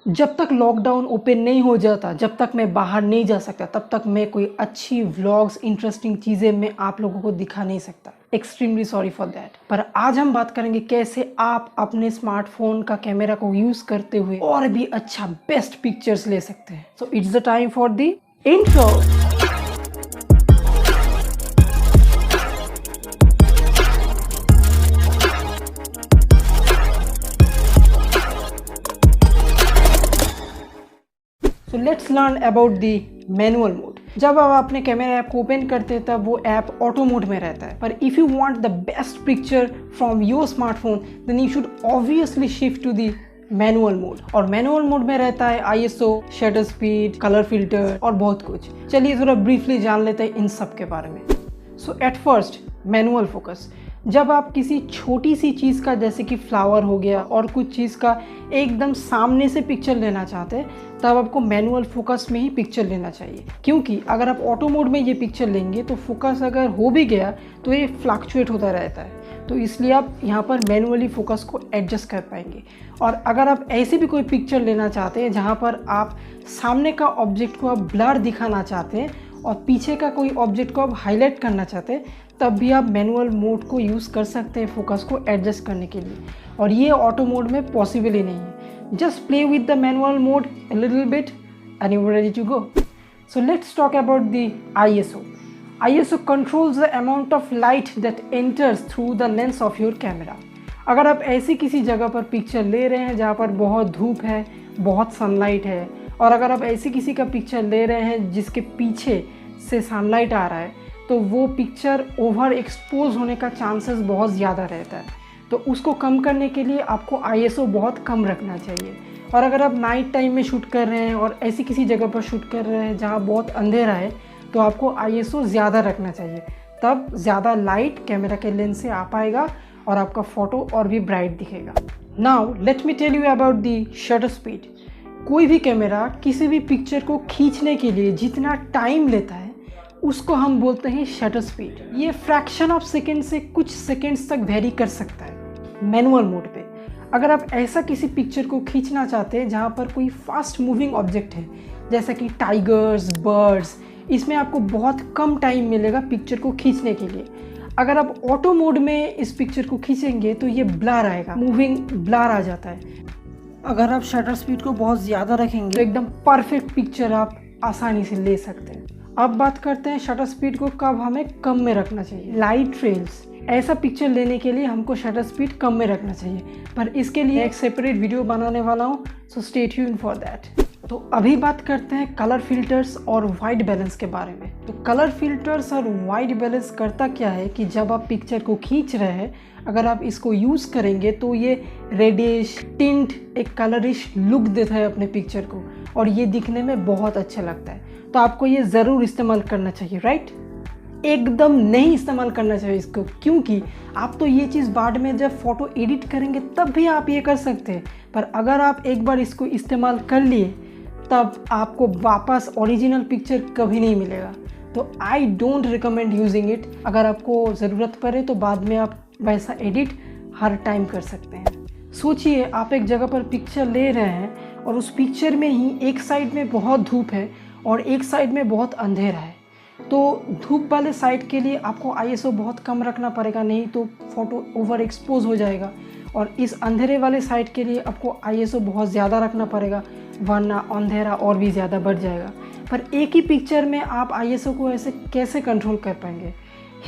जब तक lockdown open नहीं हो जाता, जब तक मैं बाहर नहीं जा सकता, तब तक मैं कोई अच्छी व्लॉग्स, इंटरेस्टिंग चीज़ें मैं आप लोगों को दिखा नहीं सकता। Extremely sorry for that. पर आज हम बात करेंगे कैसे आप अपने स्मार्टफोन का कैमरा को यूज़ करते हुए और भी अच्छा बेस्ट पिक्चर्स ले सकते हैं। So it's the time for the intro. So let's learn about the manual mode. जब आप अपने कैमरा ऐप को ओपन करते हैं तब वो ऐप ऑटो मोड में रहता है। पर if you want the best picture from your smartphone then you should obviously shift to the manual mode. और मैनुअल मोड में रहता है ISO, shutter speed, colour filter और बहुत कुछ। चलिए थोड़ा ब्रीफली जान लेते हैं इन सब के बारे में। सो एट फर्स्ट मैनुअल फोकस। जब आप किसी छोटी सी चीज़ का, जैसे कि फ्लावर हो गया और कुछ चीज़ का एकदम सामने से पिक्चर लेना चाहते हैं, तब आपको मैनुअल फोकस में ही पिक्चर लेना चाहिए। क्योंकि अगर आप ऑटो मोड में ये पिक्चर लेंगे तो फोकस अगर हो भी गया तो ये फ्लक्चुएट होता रहता है। तो इसलिए आप यहाँ पर मैनुअली फोकस को एडजस्ट कर पाएंगे। और अगर आप ऐसे भी कोई पिक्चर लेना चाहते हैं जहाँ पर आप सामने का ऑब्जेक्ट को आप ब्लर दिखाना चाहते हैं और पीछे का कोई ऑब्जेक्ट को आप हाईलाइट करना चाहते हैं, तब भी आप मैनुअल मोड को यूज़ कर सकते हैं फोकस को एडजस्ट करने के लिए। और ये ऑटो मोड में पॉसिबल ही नहीं है। Just play with the manual mode a little bit and you're ready to go. So let's talk about the ISO. ISO controls the amount of light that enters through the lens of your camera. अगर आप ऐसी किसी जगह पर picture ले रहे हैं जहाँ पर बहुत धूप है, बहुत सनलाइट है, और अगर आप ऐसी किसी का पिक्चर ले रहे हैं जिसके पीछे से सनलाइट आ रहा है, तो वो पिक्चर ओवर एक्सपोज होने का चांसेस बहुत ज़्यादा रहता है। तो उसको कम करने के लिए आपको ISO बहुत कम रखना चाहिए। और अगर आप नाइट टाइम में शूट कर रहे हैं और ऐसी किसी जगह पर शूट कर रहे हैं जहाँ बहुत अंधेरा है, तो आपको ISO ज़्यादा रखना चाहिए। तब ज़्यादा लाइट कैमरा के लेंस से आ पाएगा और आपका फ़ोटो और भी ब्राइट दिखेगा। Now let me tell you about the shutter speed. कोई भी कैमरा किसी भी पिक्चर को खींचने के लिए जितना टाइम लेता है उसको हम बोलते हैं शटर स्पीड। ये फ्रैक्शन ऑफ सेकेंड से कुछ सेकेंड्स तक वेरी कर सकता है मैनुअल मोड पे। अगर आप ऐसा किसी पिक्चर को खींचना चाहते हैं जहाँ पर कोई फास्ट मूविंग ऑब्जेक्ट है, जैसा कि टाइगर्स, बर्ड्स, इसमें आपको बहुत कम टाइम मिलेगा पिक्चर को खींचने के लिए। अगर आप ऑटो मोड में इस पिक्चर को खींचेंगे तो ये ब्लर आएगा, मूविंग ब्लर आ जाता है। अगर आप शटर स्पीड को बहुत ज़्यादा रखेंगे तो एकदम परफेक्ट पिक्चर आप आसानी से ले सकते हैं। अब बात करते हैं शटर स्पीड को कब हमें कम में रखना चाहिए। लाइट ट्रेल्स, ऐसा पिक्चर लेने के लिए हमको शटर स्पीड कम में रखना चाहिए, पर इसके लिए एक सेपरेट वीडियो बनाने वाला हूँ, so stay tuned for that. तो अभी बात करते हैं कलर फिल्टर्स और वाइट बैलेंस के बारे में। तो कलर फिल्टर्स और वाइट बैलेंस करता क्या है कि जब आप पिक्चर को खींच रहे हैं, अगर आप इसको यूज़ करेंगे तो ये रेडिश टिंट, एक कलरिश लुक देता है अपने पिक्चर को, और ये दिखने में बहुत अच्छा लगता है। तो आपको ये ज़रूर इस्तेमाल करना चाहिए, राइट? एकदम नहीं इस्तेमाल करना चाहिए इसको, क्योंकि आप तो ये चीज़ बाद में जब फ़ोटो एडिट करेंगे तब भी आप ये कर सकते हैं। पर अगर आप एक बार इसको इस्तेमाल कर लिए तब आपको वापस ओरिजिनल पिक्चर कभी नहीं मिलेगा। तो I don't recommend using it. अगर आपको ज़रूरत पड़े तो बाद में आप वैसा एडिट हर टाइम कर सकते हैं। सोचिए आप एक जगह पर पिक्चर ले रहे हैं और उस पिक्चर में ही एक साइड में बहुत धूप है और एक साइड में बहुत अंधेरा है। तो धूप वाले साइड के लिए आपको ISO बहुत कम रखना पड़ेगा, नहीं तो फ़ोटो ओवर एक्सपोज हो जाएगा। और इस अंधेरे वाले साइड के लिए आपको ISO बहुत ज़्यादा रखना पड़ेगा, वरना अंधेरा और भी ज़्यादा बढ़ जाएगा। पर एक ही पिक्चर में आप ISO को ऐसे कैसे कंट्रोल कर पाएंगे?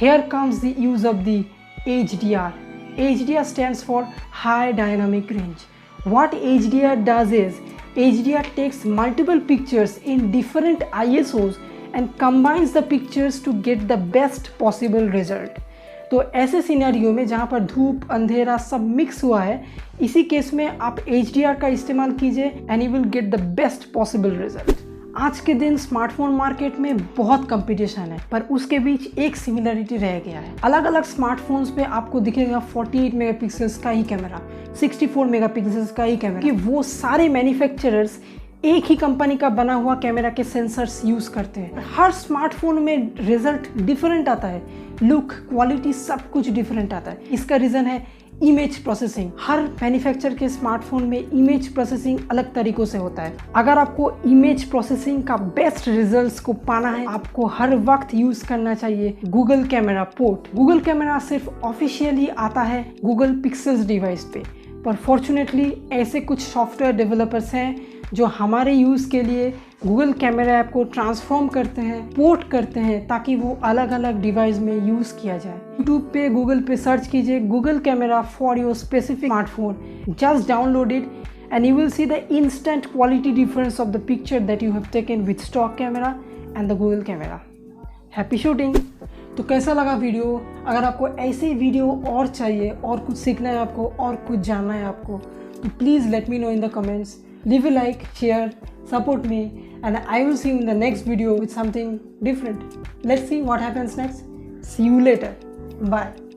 Here comes the use of the HDR. HDR stands for High Dynamic Range. What HDR does is HDR takes multiple pictures in different ISOs and combines the pictures to get the best possible result. तो ऐसे scenario में जहाँ पर धूप अंधेरा सब mix हुआ है, इसी केस में आप HDR का इस्तेमाल कीजिए and you will get the best possible result. आज के दिन स्मार्टफोन मार्केट में बहुत कंपटीशन है, पर उसके बीच एक सिमिलरिटी रह गया है। अलग अलग स्मार्टफोन्स पे आपको दिखेगा 48 मेगापिक्सल्स का ही कैमरा, 64 मेगापिक्सल्स का ही कैमरा, कि वो सारे मैन्युफैक्चरर्स एक ही कंपनी का बना हुआ कैमरा के सेंसर्स यूज़ करते हैं। हर स्मार्टफोन में रिजल्ट डिफरेंट आता है, लुक, क्वालिटी सब कुछ डिफरेंट आता है। इसका रीज़न है इमेज प्रोसेसिंग। हर मैन्युफैक्चर के स्मार्टफोन में इमेज प्रोसेसिंग अलग तरीकों से होता है। अगर आपको इमेज प्रोसेसिंग का बेस्ट रिजल्ट्स को पाना है, आपको हर वक्त यूज करना चाहिए Google camera port. Google camera सिर्फ ऑफिशियली आता है गूगल पिक्सेल्स डिवाइस पे, पर फॉर्चुनेटली ऐसे कुछ सॉफ्टवेयर डेवलपर्स हैं जो हमारे यूज़ के लिए गूगल कैमरा ऐप को ट्रांसफॉर्म करते हैं, पोर्ट करते हैं, ताकि वो अलग अलग डिवाइस में यूज़ किया जाए। यूट्यूब पे, गूगल पे सर्च कीजिए Google camera for your specific smartphone, just download it and you will see the instant quality difference of the picture that you have taken with stock camera and the Google camera. Happy shooting! तो कैसा लगा video? अगर आपको ऐसे video और चाहिए, और कुछ सीखना है आपको, और कुछ जानना है आपको, तो please let me know in the comments. Leave a like, share, support me, and I will see you in the next video with something different. Let's see what happens next. See you later. Bye.